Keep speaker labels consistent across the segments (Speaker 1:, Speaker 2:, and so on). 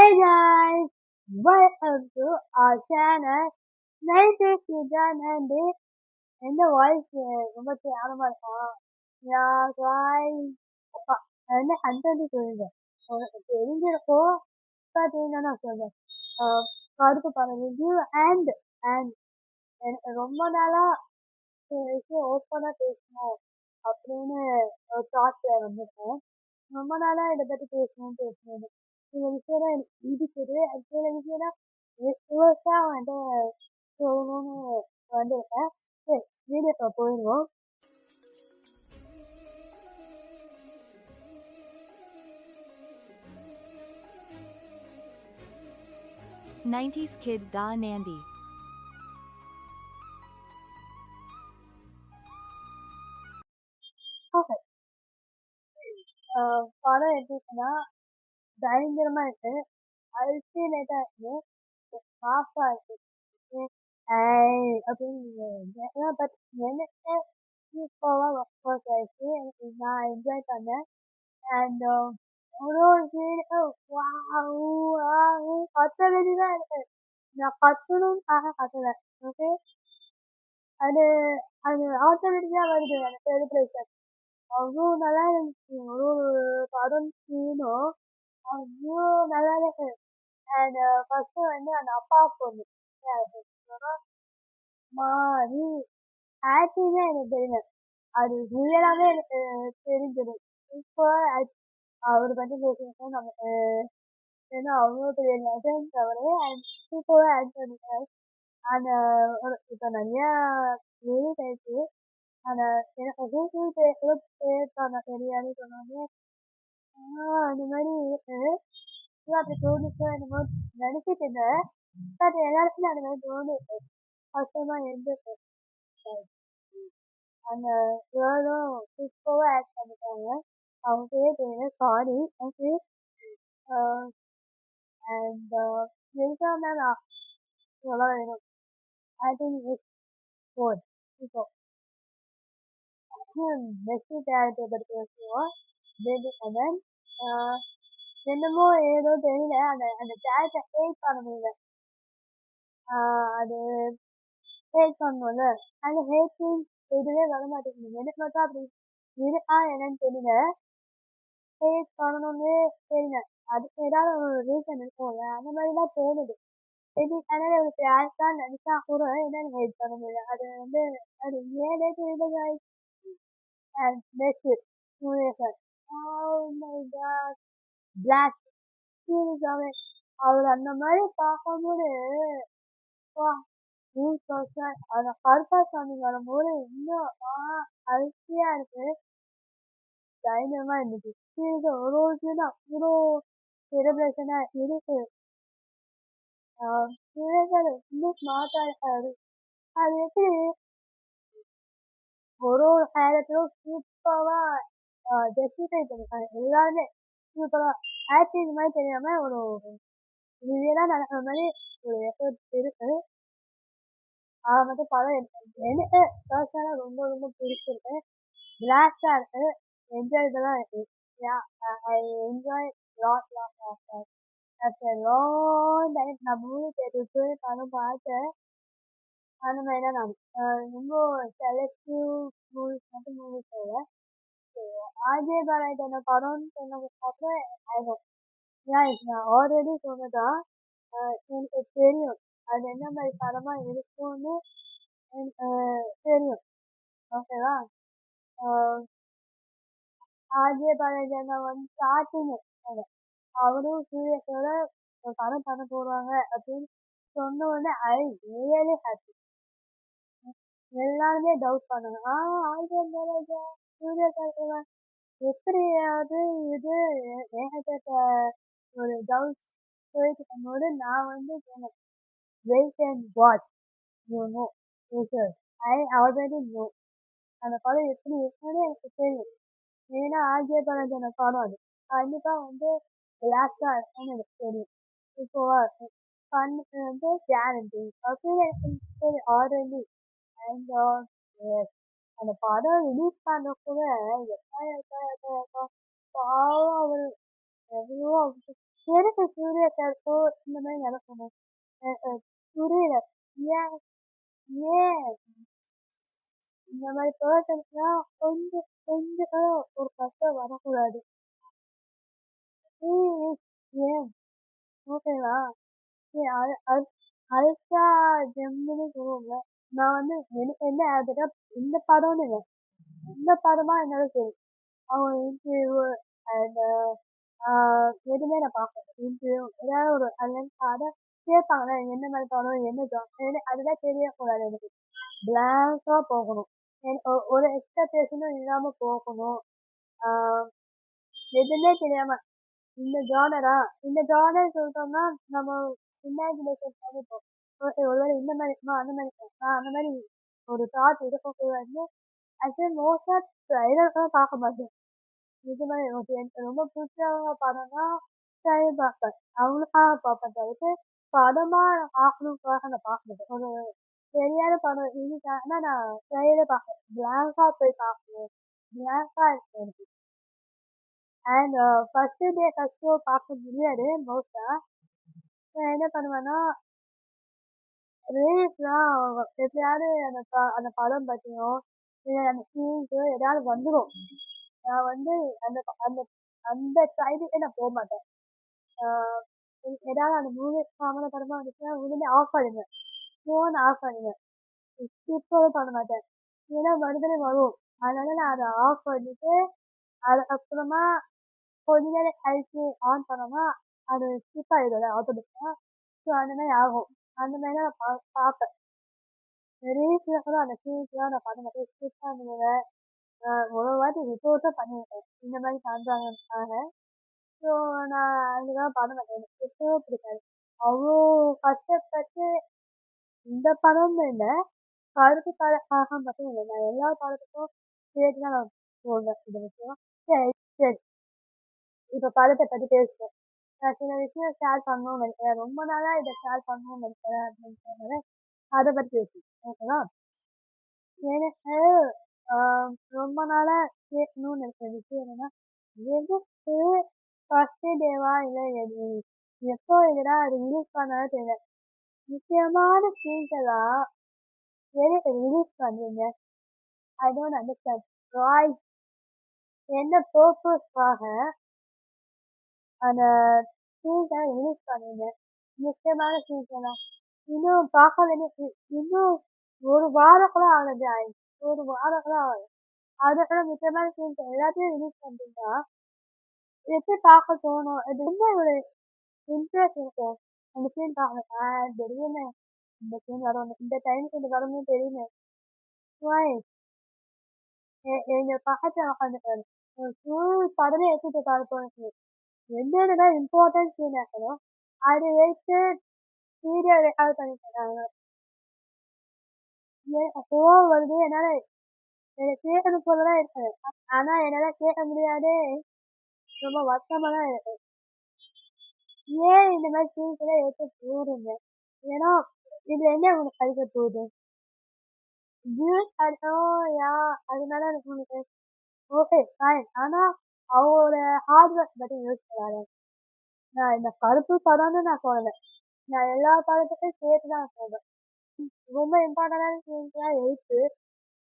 Speaker 1: Hey guys, welcome to our channel. Nice Sujan and இந்த voice ரொம்ப தியானமா இருக்கும். guys, என்ன கண்டென்ட் சொல்லுங்க. உனக்கு தெரிஞ்சிருக்கும். பட் என்ன நான் சொல்றேன். கருத்து படம் ரிவ்யூ அண்ட் எனக்கு ரொம்ப நாளா ஒரு விஷயம் ஓப்பனா பேசணும் அப்படின்னு ஒரு தாட்ல வந்திருக்கேன். ரொம்ப நாளா இதை பத்தி பேசணும். இந்த விஷயம் தான் எனக்கு பிடிச்சது. சில விஷயம்லாம் ரிவர்ஸா வந்து சொல்லணும்னு வந்திருக்கேன். சரி, வீடியோக்குள்ள போயிடுவோம்.
Speaker 2: '90s Kid Da Nandi.
Speaker 1: Okay, படம் எப்படி இருக்குன்னா பயங்கரமா இருக்கு, அல்டிமேட்டா இருக்கு, மாசா இருக்கு. அப்படின்னு பட் எனக்கு சூப்பரா ஒர்க் அவுட் ஆயிடுச்சு. எனக்கு நான் என்ஜாய் பண்ணேன். அண்ட் ஒரு ஒரு சீனுக்கும் கத்த வேண்டியதான் இருக்கு. நான் கத்தணும்காக கத்தல. ஓகே, அது அது ஆட்டோமேட்டிக்கா வருது அந்த செலிப்ரேஷன். அவ்வளோ நல்லா இருந்துச்சு. ஒரு ஒரு படம் சீனும் அவ்வளோ நல்லா இருக்கு. அண்ட் ஃபர்ஸ்ட் வந்து அந்த அப்பா பொண்ணு மாறி ஆக்டிங்கே எனக்கு தெரியல. அது ரியலாவே எனக்கு தெரிஞ்சது. சூப்பர். அவர் பத்தி பேசுறதுக்கு நமக்கு ஏன்னா அவ்வளோ பெரிய லெஜண்ட் அவரு. அண்ட் சூப்பராக ஆக்ட் பண்ணிருக்காரு. அந்த இப்போ நிறைய ரிலீஸ் ஆயிடுச்சு. அந்த எனக்கு கூகுள் பே கூட பே பண்ண தெரியாது சொன்னாங்க. அந்த மாதிரி இருக்கு. அப்படி தோணுச்சு என்னமோ நினைச்சிட்டு இருந்தேன். பட் எல்லாருக்குமே அந்த மாதிரி தோணுது. கஷ்டமா இருந்துச்சு. அந்த கேர்ளும் சூப்பராக ஆக்ட் பண்ணிட்டாங்க. அவங்க பேர் தெரியல, சாரி. ஓகே, அண்ட் எதுக்காக நான் சொல்ல வேணும். I think it's good. இப்போ பெஸ்ட் கேரக்டர் பற்றி பேசுவோம். பேபி கண்ணன் என்னமோ ஏதோ தெரியல, அந்த அந்த கேரக்டர் ஹேட் பண்ண முடியல. அது ஹேட் பண்ணணும்ல, அந்த ஹேட்டிங் எதுவே வர மாட்டேங்குது. எனக்கு மட்டும் அப்படி இருக்கா என்னன்னு தெரியல. ஹேட் பண்ணணும்னே தெரியல. அதுக்கு ஏதாவது ஒரு ரீசன் இருக்கும்ல, அந்த மாதிரி தான் தோணுது. பேபி கண்ணன் ஒரு கேரக்டா நினைச்சா கூட என்னன்னு ஹேட் பண்ண முடியல. அது வந்து அது ஏனே தெரியல. And next is Surya sir. Oh my god. Black. சீரியஸாவே அவர் அந்த மாதிரி பார்க்கும்போது அந்த கருப்பா சாமி வரும்போது இன்னும் அரிசியா இருக்கு. தைரியமா இருந்துச்சு. சீரியஸா ஒரு ஒரு சீனும் அவ்வளோ செலிப்ரேஷனா இருக்கு. சீரியஸா இன்னும் ஸ்மார்ட்டா இருக்காரு. அது எப்படி ஒரு ஒரு கேரக்டரும் சூப்பரா ஜஸ்டிஃபை பண்ணிருக்காங்க. எல்லாருமே சூப்பரா ஆக்டிங் மாதிரி தெரியாம ஒரு ரியலா நடக்கிற மாதிரி ஒரு எஃபர்ட் இருக்கு. அதை மட்டும் படம் எனக்கு பர்சனலா ரொம்ப ரொம்ப பிடிச்சிருக்கு. ரிலாக்ஸா இருக்கு, என்ஜாயபிளா இருக்கு. I enjoy lot. After long time நான் மூவி தேட்டர் போய் படம் பார்த்தேன். அந்த மாதிரி தான் நான் ரொம்ப செலக்டிவ் மூவிஸ் மட்டும் மூவி போவேன். ஆர்ஜே பாலாஜி படம்னு சொன்னதுக்கு அப்புறம் ஆகும். நான் ஆல்ரெடி சொன்னதான் எனக்கு தெரியும் அது என்ன மாதிரி படமா இருக்கும்னு எனக்கு தெரியும். ஓகேவா, ஆர்ஜே பாலாஜி வந்து ஸ்டார்டிங் அவரும் சூரியஸோட ஒரு படம் பண்ண போறாங்க அப்படின்னு சொன்ன உடனே ஐ ரியலி ஹாப்பி. எல்லாருமே டவுட் பண்ணாங்க, ஆர்ஜே பாலாஜா சூர்யா எப்படியாவது இது ஏகப்பட்ட ஒரு டவுட் போயிட்டு இருக்கும்போது நான் வந்து சொன்னேன், wait and watch, you know, I already know அந்த படம் எப்படி இருக்குன்னு எனக்கு தெரியும். ஏன்னா ஆர்ஜே பாலாஜி படம் அது கண்டிப்பா வந்து ரிலாக்ஸா இருக்கும்னு எனக்கு தெரியும். சூப்பரா இருக்கும், ஃபன் வந்து கேரண்டி அப்படின்னு எனக்கு தெரியும் ஆல்ரெடி. அண்ட் அந்த படம் ரிலீஸ் பண்ண கூட எப்பா பாவம் அவரு எவ்வளோ எனக்கு சூர்யா சார்க்கோ இந்த மாதிரி நடக்கணும். புரியல. ஏன் ஏன் இந்த மாதிரி பர்சன்ஸ்லாம் கொஞ்சம் கொஞ்சம் ஒரு கஷ்டம் வரக்கூடாது. ஏன் ஓகேவா? அல்ட்ரா ஜெம்னு சொல்லுவோம்ல. நான் வந்து எனக்கு என்ன ஆகுதுன்னா இந்த படம்னு இல்லை. எந்த படமா இருந்தாலும் சரி. அவங்க இன்டர்வியூ அண்ட் எதுவுமே நான் பார்ப்பேன். இன்டர்வியூ ஏதாவது ஒரு அதில் படம் கேட்பாங்களே என்ன மாதிரி படம் என்ன ஜான் அதுதான் தெரியக்கூடாது எனக்கு. பிளாங்காக போகணும். எனக்கு ஒரு எக்ஸ்பெக்டேஷனும் இல்லாமல் போகணும். எதுவுமே தெரியாம இந்த ஜானரா இந்த ஜானர் சொல்லிட்டோம்னா நம்ம இமேஜினேஷன் பண்ணிப்போம். ஓகே ஒருவேளை இந்த மாதிரி இருக்குமா அந்த மாதிரி இருக்குமா அந்த மாதிரி ஒரு தாட் இருக்கக்கூடாது. ஆக்சுவலி மோஸ்டா ட்ரைலர் பார்க்க மாட்டேன். இது மாதிரி ஓகே எனக்கு ரொம்ப பிடிச்ச படம்னா ட்ரைலர் பார்ப்பேன். அவங்களுக்காக பார்ப்பேன் தவிர்த்து படமா பார்க்கணுக்காக நான் பார்க்க மாட்டேன். ஒரு தெரியாத படம் ரிலீஸ் ஆனா நான் ட்ரைலர் பார்ப்பேன். பிளாங்கா போய் பார்க்கணும். பிளாங்கா இருக்கு எனக்கு. And first day first show பார்க்க முடியாது மோஸ்டா. நான் என்ன பண்ணுவேன்னா ரிலீஸ்லாம் எப்பயாவது அந்த படம் பற்றியோ இல்லை அந்த சீன்ஸோ ஏதாவது வந்துடும். நான் வந்து அந்த அந்த அந்த டைமுக்கே நான் போக மாட்டேன். ஏதாவது அந்த மூவி சம்மந்தப்படமா வந்துச்சுன்னா உடனே ஆஃப் பண்ணிடுவேன். ஃபோன் ஆஃப் பண்ணிடுவேன். ஸ்கிப்பவே பண்ண மாட்டேன். ஏன்னா மறுபடியும் வரும். அதனால நான் அதை ஆஃப் பண்ணிட்டு அதுக்கப்புறமா கொஞ்ச நேரம் கழிச்சு ஆன் பண்ணோம்னா அது ஸ்கிப் ஆகிடும்ல ஆட்டோமேட்டிக்காக. ஸோ அந்த மாதிரி ஆகும். அந்த மாதிரி தான் நான் பார்ப்பேன். ரீல்ஸில் கூட அந்த சீன்ஸ்லாம் நான் பண்ண மாட்டேன். ஸ்கிப் பண்ணுவேன். ஒரு வாட்டி ரிப்போர்ட்டும் பண்ணியிருக்கேன் இந்த மாதிரி பண்ணுறாங்கக்காக. ஸோ நான் அதுதான் பண்ண மாட்டேன். எனக்கு சுத்தவே பிடிக்காது. அவ்வளோ கஷ்டப்பட்டு இந்த படம்னு இல்லை கருத்து படக்காக மட்டும் இல்லை. நான் எல்லா படத்துக்கும் சேர்த்து தான் நான் சொல்வேன் இந்த விஷயம். சரி சரி இப்போ படத்தை பற்றி பேசுவேன். நான் சில விஷயம் ஷேர் பண்ணணும்னு நினைக்கிறேன். ரொம்ப நாளாக இதை ஷேர் பண்ணணும்னு நினைக்கிறேன் அப்படின்னு சொன்னது அதை பற்றி பேசுவேன். ஓகேவா? எனக்கு ரொம்ப நாளாக கேட்கணும்னு நினைக்கிற விஷயம் என்னன்னா எதுக்கு ஃபர்ஸ்ட் டேவா இல்லை எப்போ இதடா ரிலீஸ் பண்ணாலும் தெரியல. முக்கியமான சீன்ஸ் எல்லாம் எதுக்கு ரிலீஸ் பண்ணுறீங்க? I don't understand. வாய் என்ன பர்பஸ்க்காக அந்த சீன்ஸை ரிலீஸ் பண்ணுறீங்க? முக்கியமான சீன்ஸ் எல்லாம் இன்னும் பார்க்க வேண்டிய இன்னும் ஒரு வாரம் கூட ஆகுது. ஒரு வாரம் கூட ஆகுது. அதோட முக்கியமான சீன்ஸ் எல்லாத்தையும் ரிலீஸ் பண்ணிட்டீங்கன்னா எப்படி பார்க்க தோணும்? அது ரொம்ப ஒரு இன்ட்ரெஸ்ட் இருக்கும். அந்த சீன் பார்க்கணும் தெரியுமே இந்த சீன் வரும் இந்த டைமுக்கு இந்த வரும்னு தெரியுமே. எங்க பக்கத்துல உட்காந்துட்டாரு. ஃபுல் படமே எடுத்துட்டு பார்ப்போம். என்னென்னதான் இம்பார்ட்டன்ட் சீன் இருக்கணும் அதை எடுத்து வீடியோ ரெக்கார்ட் பண்ணிட்டு இருக்காங்க. கோவம் வருது. என்னால எனக்கு கேட்கணும் போலதான் இருக்கு. ஆனா என்னால கேட்க முடியாது. ரொம்ப வருத்தமா தான் இருக்கு. ஏன் இந்த மாதிரி சீன்ஸ் எல்லாம் எடுத்து போடுங்க? ஏன்னா இதுல என்ன உங்களுக்கு கிடைக்க போகுது? வியூஸ் கிடைக்கும் அதனால உங்களுக்கு ஓகே ஃபைன். ஆனா அவங்களோட ஹார்ட் ஒர்க் பத்தி யோசிக்கிறாரு. நான் இந்த கருப்பு படம்னு நான் சொல்லலை. நான் எல்லா படத்துக்கும் சேர்த்து தான் சொல்றேன். ரொம்ப இம்பார்ட்டண்டான சீன்ஸ்லாம் எடுத்து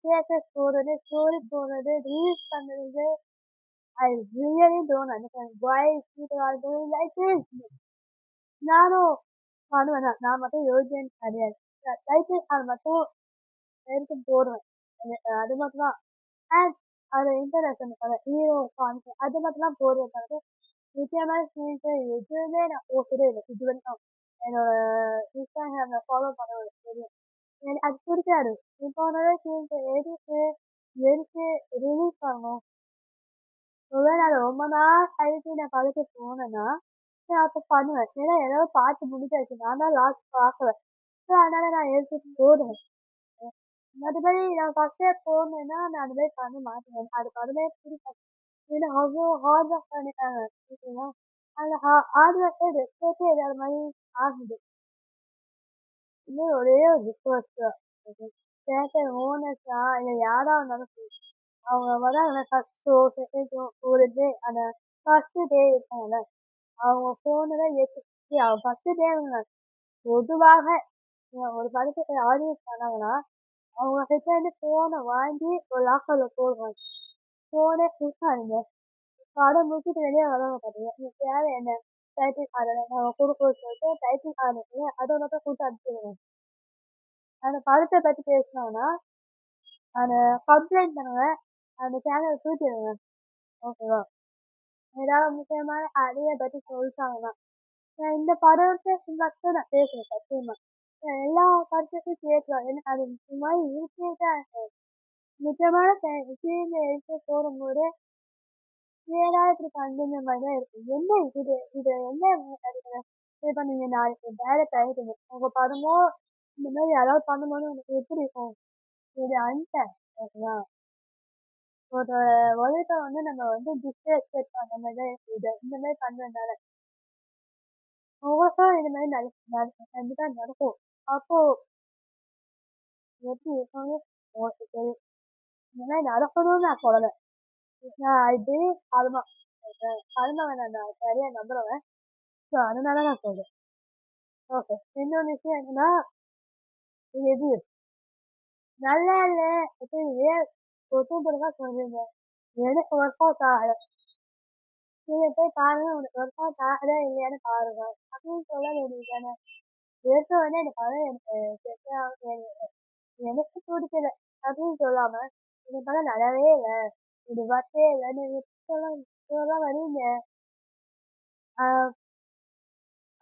Speaker 1: தியேட்டர்ஸ் போடுறது, ஸ்டோரி போடுறது, ரீல்ஸ் பண்ணுறது. I really don't understand why people are doing like this. நானும் பண்ணுவேன். நான் மட்டும் யோசிச்சேன் கிடையாது. லைக் அது மட்டும் எடுத்து போடுவேன். அது மட்டும் தான். அண்ட் அது இன்டர்நேஷனல் கதை ஹீரோ சாங்ஸ் அது மட்டும் தான் போடுவேன். தவிர முக்கியமான சீன்ஸ் எதுவுமே நான் போட்டதே இல்லை இது வரைக்கும். என்னோட இன்ஸ்டாகிராம்ல ஃபாலோ பண்ண தெரியும். எனக்கு அது பிடிக்காது. இப்போ சீன்ஸ் எதுக்கு எதுக்கு ரிலீஸ் பண்ணணும்? ஒருவேளை நான் ரொம்ப நாள் கழிச்சு நான் படத்துக்கு போனேன்னா நான் அப்போ பண்ணுவேன். ஏன்னா ஏதாவது பார்த்து முடிஞ்சாச்சு. நான் தான் லாஸ்ட் பார்க்குவேன். ஸோ அதனால நான் எடுத்து போடுவேன். மற்றபடி நான் ஃபர்ஸ்டே போனேன்னா நான் அது மாதிரி பண்ண மாட்டேன். அது படமே பிடிக்காது. ஏன்னா அவ்வளோ ஹார்ட் ஒர்க் பண்ணிட்டாங்க. ஓகேவா? அந்த ஹார்ட் ஒர்க்கே ரெஸ்பெக்டே இல்லாத மாதிரி ஆகுது. இன்னும் ஒரே ஒரு ரிக்வஸ்ட் தான். தேட்டர் ஓனர்ஸா இல்லை யாராக இருந்தாலும் சரி அவங்க வராங்க ஃபர்ஸ்ட் ஷோ செகண்ட் ஷோ ஒரு டே அந்த ஃபர்ஸ்ட் டே இருக்காங்கல்ல அவங்க ஃபோனை தான் ஏற்றி ஃபஸ்ட்டு டைம் பொதுவாக ஒரு படத்துக்கு ஆடியன்ஸ் பண்ணாங்கன்னா அவங்க கிட்ட இருந்து ஃபோனை வாங்கி ஒரு லாக்கரில் போடுவாங்க. ஃபோனே கொடுக்காதீங்க. படம் முடிச்சுட்டு வெளியே வரவங்க பார்த்தீங்க உங்களுக்கு தேவை என்ன டைட்டில் கார்டு நம்ம கொடுக்குறது சொல்லிட்டு டைட்டில் கார்டு இருக்குல்ல அதை மட்டும் கொடுத்து அனுப்பிச்சிடுவோம். அந்த படத்தை பற்றி பேசினோம்னா அந்த கம்ப்ளைண்ட் பண்ணுங்க, அந்த சேனலை தூக்கிடுங்க. ஓகேவா? ஏதாவது முக்கியமான கதையை பற்றி சொல்லிட்டாங்கன்னா இந்த படத்தை மட்டும் நான் பேசுவேன் சத்தியமா. எல்லா படத்துக்கும் கேட்கலாம். ஏன்னா அது இந்த மாதிரி இருக்கே தான் முக்கியமான சீன் எடுத்து போடும்போது ஏதாவது இப்படி பண்ணுற மாதிரி தான் இருக்கும். என்ன இது என்ன நடிக்கிறேன் இப்போ நீங்கள் நாளைக்கு டேரக்ட் ஆகிடுங்க உங்கள் படமோ இந்த மாதிரி யாராவது பண்ணும்போது உங்களுக்கு எப்படி இருக்கும்? இது அன்ஃபேர். ஓகேவா? ஒரு உலகத்தை வந்து நம்ம வந்து டிஸ்ரெஸ்பெக்ட் பண்ண மாதிரி தான் இருக்குது. இந்த மாதிரி பண்ணுறதுனால உங்களுக்கும் இது மாதிரி கண்டிப்பாக நடக்கும். அப்போ எப்படி இருக்கும்னு உங்களுக்கு தெரியும். இந்த மாதிரி நடக்கணும்னு நான் சொல்லலை. நான் இது கர்மா கர்மாவை நான் சரியா நம்புறவன். ஸோ அதனால நான் சொல்றேன். ஓகே, இன்னொரு விஷயம் என்னன்னா இது எது நல்லா இல்லை ஏன் ஒத்துப்பொருக்கா சொல்றீங்க எனக்கு ஒர்க் அவுட் ஆகலை. நீங்க போய் பாருங்க உனக்கு ஒர்க் அவுட் ஆகுதா இல்லையான்னு பாருங்க அப்படின்னு சொல்ல வேண்டியது தானே. எடுத்த உடனே இந்த படம் எனக்கு செட் ஆகும் எனக்கு பிடிக்கல அப்படின்னு சொல்லாம இந்த படம் நல்லாவே இல்லை இது வட்டே இல்லைன்னு சொல்ல வரீங்க.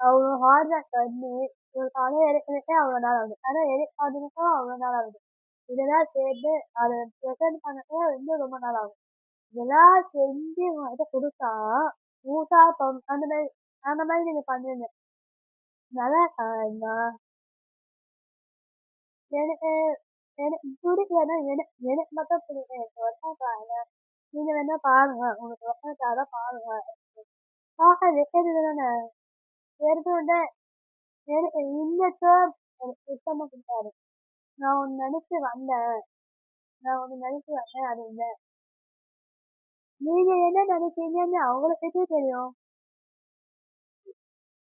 Speaker 1: அவ்வளோ ஹார்ட் ஒர்க் பண்ணி ஒரு படம் எடுக்கிறதுக்கே அவ்வளோ நாள் ஆகுது. ஆனால் எடிட் பண்ணுறதுக்கும் அவ்வளோ நாள் ஆகுது. இதெல்லாம் சேர்ந்து அதை ப்ரெசென்ட் பண்ணவே இன்னும் ரொம்ப நாள் ஆகும். இதெல்லாம் செஞ்சு உங்கள்கிட்ட கொடுத்தா ஊசா அந்த மாதிரி நீங்கள் பண்ணுங்க. நல்லா இருக்காங்கண்ணா. எனக்கு எனக்கு பிடிக்கலன்னா எனக்கு மட்டும் பிடிக்கும். எனக்கு ஒர்க் அவுட் ஆகல. நீங்கள் வேணா பாருங்க உங்களுக்கு ஒர்க் அவுட் ஆக பாருங்க. பார்க்க வைக்கிறது தானே எடுத்துக்கிட்ட எனக்கு இந்த டேர்ம் எனக்கு சுத்தமாக கொடுத்தாரு. நான் ஒன்று நினச்சி வந்தேன் அது இல்லை. நீங்கள் என்ன நினைக்கிறீங்கன்னு அவங்களுக்கு தெரியும்.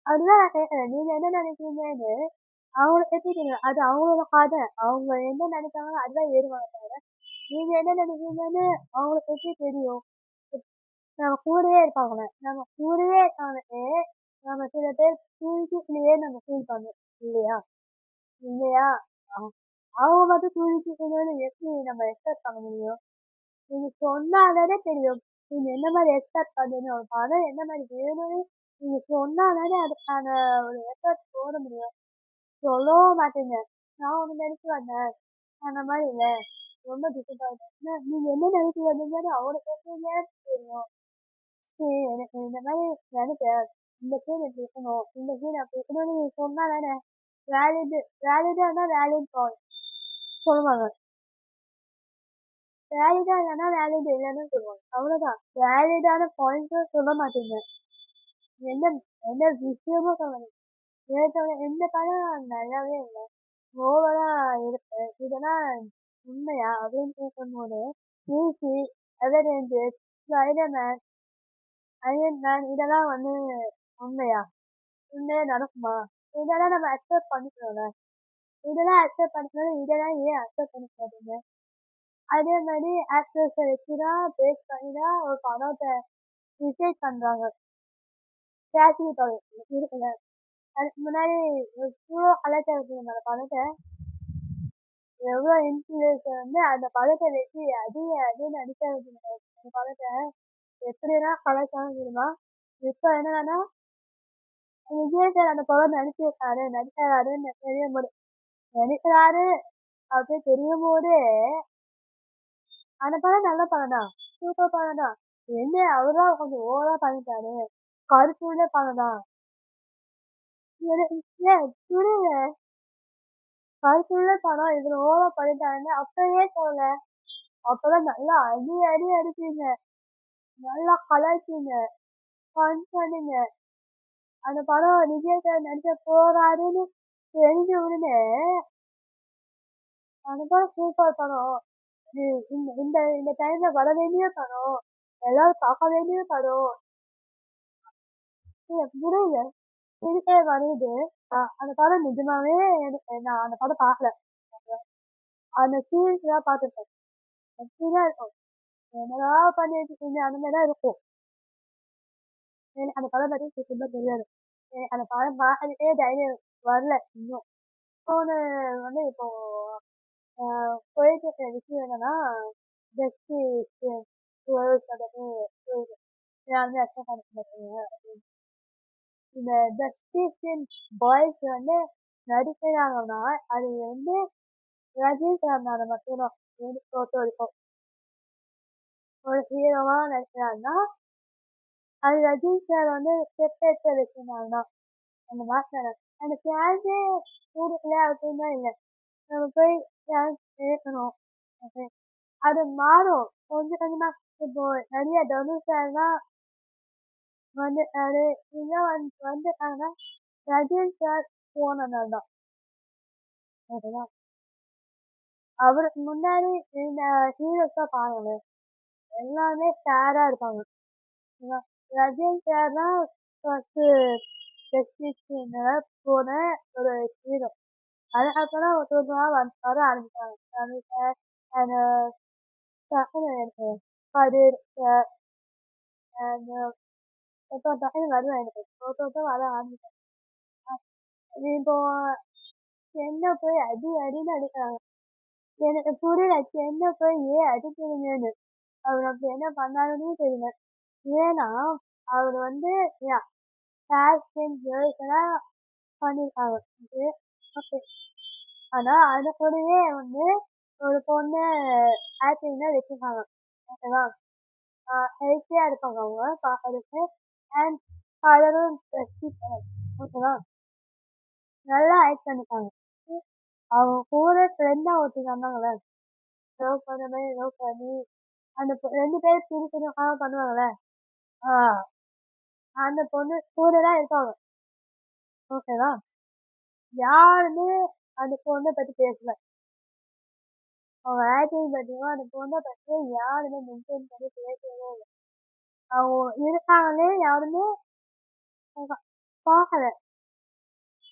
Speaker 1: அதுதான் நான் கேட்குறேன். நீங்கள் என்ன நினைக்கிறீங்கன்னு அவங்களுக்கு எப்படி தெரியும்? அது அவங்களோட கதை. அவங்க என்ன நினைச்சாங்களோ அதுதான் ஏறுவாங்க தவிர நீங்கள் என்ன நினைக்கிறீங்கன்னு அவங்களுக்கு எப்படி தெரியும்? நம்ம கூடவே இருப்பாங்களே நம்ம சில பேர் தூக்கிலேயே நம்ம ஃபீல் பண்ணுவோம் இல்லையா? அவங்க மட்டும் தூக்கிக்கணும்னு எப்படி நம்ம எக்ஸ்பெக்ட் பண்ண முடியும்? நீங்கள் சொன்னாலே தெரியும் நீங்கள் என்ன மாதிரி எக்ஸ்பெக்ட் பண்ணுறீங்க. ஒரு படம் என்ன மாதிரி வேணும்னு நீங்கள் சொன்னாலே அதுக்கான ஒரு எஃபர்ட் போட முடியும். சொல்லவும் மாட்டீங்க. நான் ஒன்று நினைச்சு வந்தேன் அந்த மாதிரி இல்லை ரொம்ப டிசப்பாயிண்ட். நீங்கள் என்ன நினைச்சு வந்தீங்கன்னு அவங்களுக்கு எப்படின்னு தெரியும். சரி எனக்கு இந்த மாதிரி நினைக்கிறேன் இந்த சீன் இப்படி இருக்கணும் இந்த சீன் அப்படி இருக்கணும்னு நீங்கள் சொன்னால் தானே வேலிடானா வேலிட் பாயிண்ட் சொல்லுவாங்க. வேலிடா இல்லைன்னா வேலிட் இல்லைன்னு சொல்லுவாங்க. அவ்வளோதான். வேலிடான பாயிண்ட்ஸும் சொல்ல மாட்டீங்க. என்ன என்ன விஷயமும் சொல்லுங்க. எந்த படம் நல்லாவே இல்லை ஓவரா இருக்கு. இதெல்லாம் உண்மையா அப்படின்னு கேட்கும்போது டிசி அவெஞ்சர்ஸ் ஸ்பைடர்மேன் அயன்மேன் இதெல்லாம் வந்து உண்மையா நடக்குமா? இதெல்லாம் நம்ம அக்செப்ட் பண்ணிக்கணும்ல. இதெல்லாம் அக்செப்ட் பண்ணிக்கணும். இதெல்லாம் ஏன் அக்செப்ட் பண்ணிக்காதீங்க? அதே மாதிரி ஆக்டர்ஸை வச்சுதான் பேஸ் பண்ணி தான் ஒரு படத்தை டிசைட் பண்ணுறாங்க. கேஷ்மீர் படம் இருக்குல்ல அதுக்கு முன்னாடி எவ்வளோ கலாச்சாரத்தில் அந்த படத்தை எவ்வளோ இன்ஃப்ளூயன்ஸை வந்து அந்த படத்தை வச்சு அதையும் நடிக்க அந்த படத்தை எப்படின்னா கலாச்சாரம் தெரியுமா? இப்போ என்னன்னா விஜய் சார் அந்த படம் நடிக்கிறாருன்னு தெரியும் போது நடிக்கிறாரு அப்படின்னு தெரியும் போதே அந்த படம் நல்ல படம் தான், சூப்பர் படம் தான். என்ன அவர்தான் கொஞ்சம் ஓவரா பண்ணிட்டாரு. கருத்துள்ள படம் தான். புரியல. கருத்துள்ள படம் இதுல ஓவரா பண்ணிட்டாருன்னு அப்பவே சொல்லல. அப்பதான் நல்லா அடி அடிப்பீங்க, நல்லா கலாய்ப்பீங்க, ஃபன் பண்ணுங்க. அந்த படம் விஜய் சார் நடிக்க போறாருன்னு தெரிஞ்ச உடனே அந்த படம் சூப்பர் படம், இந்த இந்த டைம்ல வர வேண்டிய படம், எல்லாரும் பார்க்க வேண்டிய படம் எனக்கு புரியல. சிரிப்பே வருது. அந்த படம் நிஜமாவே நான் அந்த படம் பார்க்கல. அந்த சீரிஸ்லாம் பார்த்துருக்கேன். அப்படிதான் இருக்கும். என்னடா பண்ணிட்டு இருக்கீங்க அந்த மாதிரி தான் இருக்கும். எனக்கு அந்த படம் பத்தி சுத்தமா தெரியாது. எனக்கு அந்த படம் பார்க்கறதுக்கே தைரியம் வரல இன்னும். இன்னொன்னு வந்து இப்போ போயிட்டு இருக்க விஷயம் என்னன்னா ஜஸ்டிஸ் வேர்ல்ட் அப்படின்னு போயிட்டு எல்லாருமே அக்செப்ட் பண்ணிக்க மாட்டாங்க. இந்த ஜஸ்டிஸ் பாய்ஸ் வந்து நடிக்கிறாங்கன்னா அது வந்து ரஜினி சார்னால மட்டும்தான் எனக்கு பொறுத்த வரைக்கும். ஒரு ஹீரோவா நடிக்கிறாருன்னா அது ரஜினி சார் வந்து ஸ்டெப் எடுத்து வச்சிருந்தாங்கன்னா அந்த மாதிரி அந்த சான்ஸே கொடுக்கல அப்படின்னு தான் இல்லை. நம்ம போய் சான்ஸ் கேட்கணும். Okay. அது மாறும் கொஞ்சம் கொஞ்சமா. இப்போ நிறைய தனுஷ் சார்லாம் வந்துட்டாரு இன்னும் வந்துட்டாங்கன்னா ரஜினி சார் போனனால தான். ஓகேவா? அவருக்கு முன்னாடி இந்த ஹீரோஸா பாருங்க எல்லாமே ஃபேரா இருப்பாங்க. ஓகேவா? ரஜினி சார் தான் ஃபர்ஸ்ட் போன ஒரு ஹீரோ. அதுக்கப்புறம் ஒருத்தவங்களா வர ஆரம்பிச்சாங்க. Rajini sir and Kathir sir and டக்குனு வருவேன் எனக்கு ஒருத்தர் வர ஆரம்பிச்சாங்க. இப்போ என்ன போய் அடி அடின்னு அடிக்கிறாங்க. எனக்கு புரியல என்ன போய் ஏன் அடிக்கிறீங்கன்னு. அவர் அப்படி என்ன பண்ணாருன்னு தெரியல. ஏன்னா அவர் வந்து ஃபேஷன் கேர்ள்ஸ் எல்லாம் பண்ணியிருக்காங்க. ஓகே. ஆனா அது கூடயே வந்து ஒரு பொண்ணு ஆக்டிங் தான் வச்சிருக்காங்க. ஓகேவா? ஹெல்த்தியா இருப்பாங்க அவங்க பார்க்கறதுக்கு. அண்ட் கலரும் ஓகேவா? நல்லா ஆக்ட் பண்ணிருக்காங்க. அவங்க கூட ஃப்ரெண்டா ஒருத்தர் வந்தாங்கல்ல லவ் பண்ண மாதிரி லவ் பண்ணி அந்த 2 பேரும் பிரிக்கணுக்காக பண்ணுவாங்கல்ல அந்த பொண்ணு கூட தான் இருக்காங்க. ஓகேவா? யாருமே அந்த பொண்ணை பத்தி பேசல. அவங்க ஆக்டிங் பத்தியும் அந்த பொண்ணை பத்தி யாருமே மென்ஷன் பண்ணி பேசவே இல்லை. அவங்க இருக்காங்களே யாருமே பார்க்கல.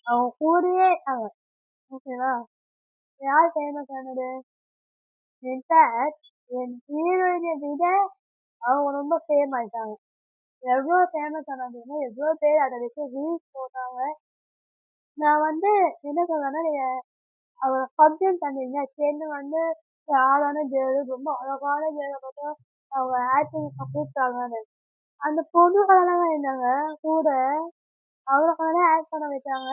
Speaker 1: அவங்க கூடயே இருக்காங்க. ஓகேவா? யார் ஃபேமஸ் ஆனது? இன்ஃபேக்ட் என் ஹீரோயினை விட அவங்க ரொம்ப ஃபேம் ஆயிட்டாங்க. எவ்வளோ ஃபேமஸ் ஆனதுன்னா எவ்வளோ பேர் அதை வச்சு ரீல்ஸ் போட்டாங்க. நான் வந்து என்ன சொல்றேன்னா நீங்க அவரை கம்ப்ளைண்ட் பண்ணுவீங்க சேர்ந்து வந்து ஆளான ஜெயலு ரொம்ப அழகான ஜெயலை மட்டும் அவங்க ஆக்டிங் கூப்பிட்டாங்கன்னு அந்த பொண்ணுகளெல்லாம் இருந்தாங்க கூட அவங்கள ஆக்ட் பண்ண வைத்தாங்க.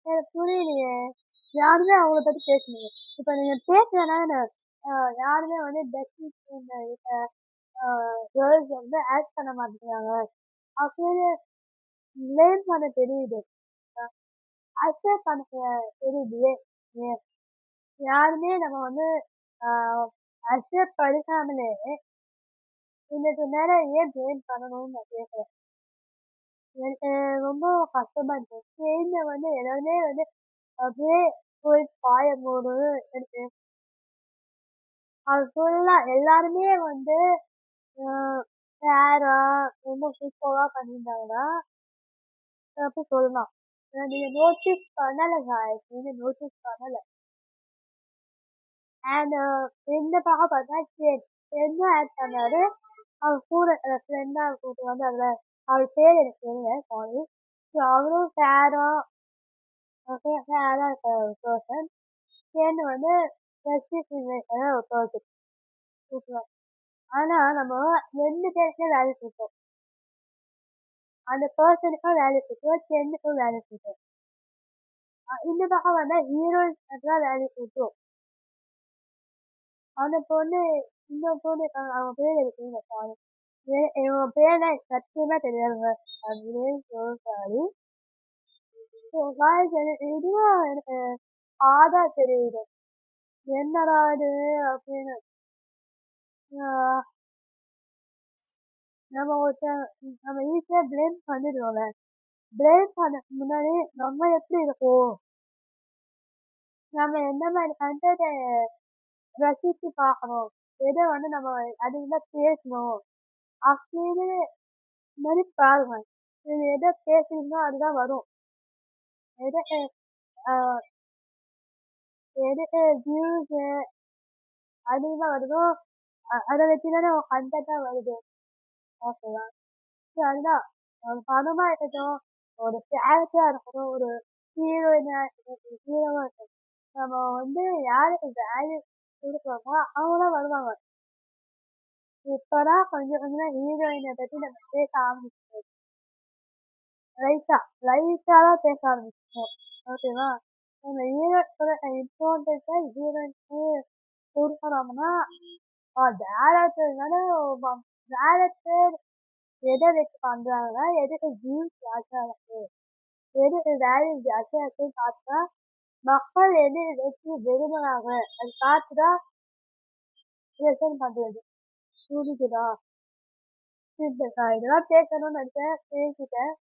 Speaker 1: எனக்கு புரியலையே. யாருமே அவங்கள பத்தி பேசணுங்க. இப்ப நீங்க பேசலன்னா யாருமே வந்து பெஸ்ட் கேர்ள்ஸ் வந்து ஆக்ட் பண்ண மாட்டேங்கிறாங்க அப்படின்னு லேர்ன் பண்ண தெரியுது. அக்செப்ட் பண்ண தெரியுது. யாருமே நம்ம வந்து அக்செப்ட் பண்ணிக்காமலே இன்னைக்கு நேரம் ஏன் பிளேம் பண்ணணும்னு நான் கேட்குறேன். எனக்கு ரொம்ப கஷ்டமா இருக்கு. சேர்ந்து வந்து எல்லாருமே வந்து அப்படியே போய் பாயும்போது எனக்கு அது ஃபுல்லா எல்லாருமே வந்து ஃபேரா ரொம்ப சூப்பரா பண்ணியிருந்தாங்கன்னா அப்படி சொல்லலாம். நீங்க நோட்டீஸ் பண்ணல guys. நீங்க நோட்டீஸ் பண்ணல. அண்ட் இந்த பக்கம் பார்த்தா என்ன ஆட் பண்ணாரு அவர் கூட ஃப்ரெண்டா கூட்டு வந்து அதுல அவர் பேர் எனக்கு தெரியல சாரி. ஸோ அவரும் ஃபேரா ஃபேரா இருக்க ஒரு பர்சன் சேர்ந்து வந்து ஒரு பர்சன் சூப்பர். ஆனா நம்ம 2 பேருக்குமே வேலை செய்வோம். அந்த பர்சனுக்கும் வேலை செய்வோம் சேர்ந்துக்கும் வேலை செய்வோம். இந்த பக்கம் வந்தா ஹீரோயின்ஸ் தான் வேலை செய்வோம். அந்த பொண்ணு இன்னொரு பொண்ணு இருக்காங்க அவங்க பேர் எனக்கு சாரி. இவங்க பேர் தான் எனக்கு சத்தியமா தெரியாதுங்க. அப்படின்னு சாரி. இதுவும் எனக்கு ஆதா தெரியுது. என்னடா இது அப்படின்னு நம்ம ஈஸியா பிளேம் பண்ணிடுவோம்ல. பிளேம் பண்ண முன்னாடி நம்ம எப்படி இருக்கும், நம்ம எந்த மாதிரி கண்டென்ட் ரசிச்சு பார்க்கணும், எதை வந்து நம்ம அதிகமா பேசணும் அப்படின்னு இந்த மாதிரி பாருங்க. இது எதை பேசுறீங்களோ அதுதான் வரும். எது ஆஹ் எது வியூஸ் அதிகமா வருதோ அதை வச்சுதானே கண்டென்ட்டா வருது. ஓகேவா? சரி, அதுதான் படமா இருக்கட்டும், ஒரு கேரக்டரா இருக்கட்டும், ஒரு ஹீரோயினா இருக்கட்டும், ஹீரோவா இருக்கட்டும், நம்ம யாருக்கு வேல்யூ கொடுக்குறோமோ அவங்களாம் வருவாங்க. இப்பதான் கொஞ்சம் கொஞ்சம் ஹீரோயினை பத்தி நம்ம பேச ஆரம்பிச்சிட்டோம். லைட்டா தான் பேச ஆரம்பிச்சிட்டோம். ஓகேவா? நம்ம ஹீரோயினோட இம்பார்ட்டன்ஸா ஹீரோயினுக்கு கொடுக்கணும்னா டேரக்டர் எதை வச்சு பண்றாங்க, எதுக்கு வியூஸ் ஜாஸ்தியா இருக்கு, எதுக்கு வேல்யூ ஜாஸ்தியா இருக்குன்னு பார்த்தா மக்கள் எது வச்சு விரும்புறாங்க அது பார்த்துதான் ப்ரெசென்ட் பண்றது. புரியுதா? இதெல்லாம் பேசணும்னு நினைச்சேன், பேசிட்டேன்.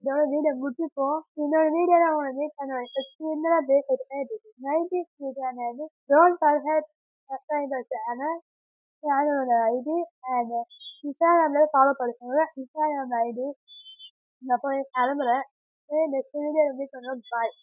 Speaker 1: இதோட வீடியோ முடிச்சுப்போம். இன்னொரு வீடியோல உங்களை மீட் பண்ணுவேன். சின்னதா பேசிட்டேன். 90s மீடியானது don't forget subscribe the channel. சேனலோட ஐடி அண்ட் இன்ஸ்டாகிராம்ல ஃபாலோ பண்ணுங்க. இன்ஸ்டாகிராம் ஐடி நான் போய் கிளம்புறேன். நெக்ஸ்ட் வீடியோ மீட் பண்ணுவோம். பாய்.